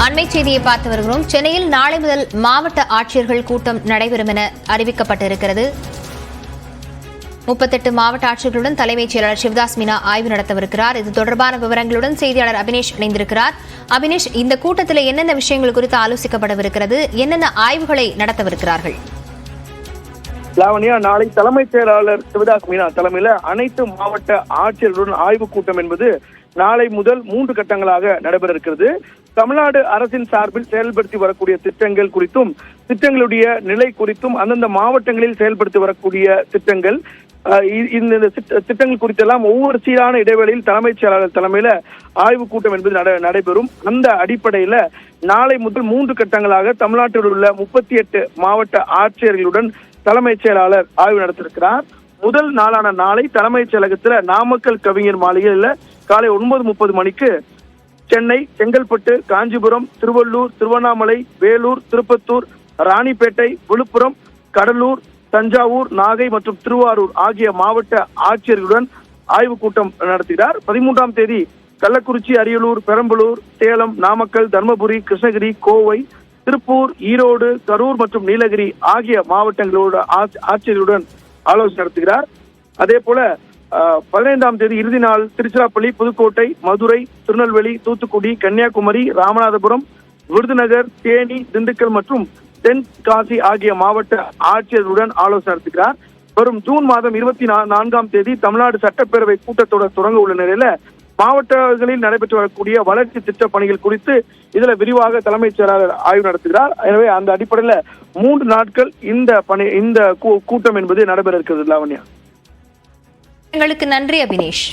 அண்மை செய்தியை பார்த்து வருகிறோம். சென்னையில் நாளை முதல் மாவட்ட ஆட்சியர்கள் கூட்டம் நடைபெறும் என அறிவிக்கப்பட்டிருக்கிறது. 38 மாவட்ட ஆட்சியர்களுடன் தலைமைச் செயலாளர் சிவதாஸ் மீனா ஆய்வு நடத்தவிருக்கிறார். இது தொடர்பான விவரங்களுடன் செய்தியாளர் அபினேஷ் இணைந்திருக்கிறார். அபினேஷ், இந்த கூட்டத்தில் என்னென்ன விஷயங்கள் குறித்து ஆலோசிக்கப்படவிருக்கிறது, என்னென்ன ஆய்வுகளை நடத்தவிருக்கிறார்கள்? லாவண்யா, நாளை தலைமைச் செயலாளர் சிவதாஸ் மீனா தலைமையில அனைத்து மாவட்ட ஆட்சியர்களுடன் ஆய்வுக் கூட்டம் என்பது நாளை முதல் 3 கட்டங்களாக நடைபெற இருக்கிறது. தமிழ்நாடு அரசின் சார்பில் செயல்படுத்தி வரக்கூடிய திட்டங்கள் குறித்தும், திட்டங்களுடைய நிலை குறித்தும், அந்தந்த மாவட்டங்களில் செயல்படுத்தி வரக்கூடிய திட்டங்கள், இந்த திட்டங்கள் குறித்தெல்லாம் ஒவ்வொரு சீரான இடைவெளியில் தலைமைச் செயலாளர் தலைமையில ஆய்வுக் கூட்டம் என்பது நடைபெறும். அந்த அடிப்படையில நாளை முதல் 3 கட்டங்களாக தமிழ்நாட்டில் உள்ள 38 மாவட்ட ஆட்சியர்களுடன் தலைமைச் செயலாளர் ஆய்வு நடத்திருக்கிறார். முதல் நாளான நாளை தலைமைச் செயலகத்தில் நாமக்கல் கவிஞர் மாளிகையில் காலை 9:30 மணிக்கு சென்னை, செங்கல்பட்டு, காஞ்சிபுரம், திருவள்ளூர், திருவண்ணாமலை, வேலூர், திருப்பத்தூர், ராணிப்பேட்டை, விழுப்புரம், கடலூர், தஞ்சாவூர், நாகை மற்றும் திருவாரூர் ஆகிய மாவட்ட ஆட்சியர்களுடன் ஆய்வுக் கூட்டம் நடத்துகிறார். 13ஆம் தேதி கள்ளக்குறிச்சி, அரியலூர், பெரம்பலூர், சேலம், நாமக்கல், தர்மபுரி, கிருஷ்ணகிரி, கோவை, திருப்பூர், ஈரோடு, கரூர் மற்றும் நீலகிரி ஆகிய மாவட்டங்களோட ஆட்சியர்களுடன் ஆலோசனை நடத்துகிறார். அதே போல 15ஆம் தேதி இறுதி நாள் திருச்சிராப்பள்ளி, புதுக்கோட்டை, மதுரை, திருநெல்வேலி, தூத்துக்குடி, கன்னியாகுமரி, ராமநாதபுரம், விருதுநகர், தேனி, திண்டுக்கல் மற்றும் தென்காசி ஆகிய மாவட்ட ஆட்சியர்களுடன் ஆலோசனை நடத்துகிறார். வரும் ஜூன் மாதம் 24ஆம் தேதி தமிழ்நாடு சட்டப்பேரவை கூட்டத்தொடர் தொடங்க உள்ள நிலையில மாவட்டங்களில் நடைபெற்று வரக்கூடிய வளர்ச்சி திட்ட பணிகள் குறித்து இதுல விரிவாக தலைமைச் செயலாளர் ஆய்வு நடத்துகிறார். எனவே அந்த அடிப்படையில் 3 நாட்கள் இந்த கூட்டம் என்பது நடைபெற இருக்கிறது. லாவண்யா, உங்களுக்கு நன்றி அபினேஷ்.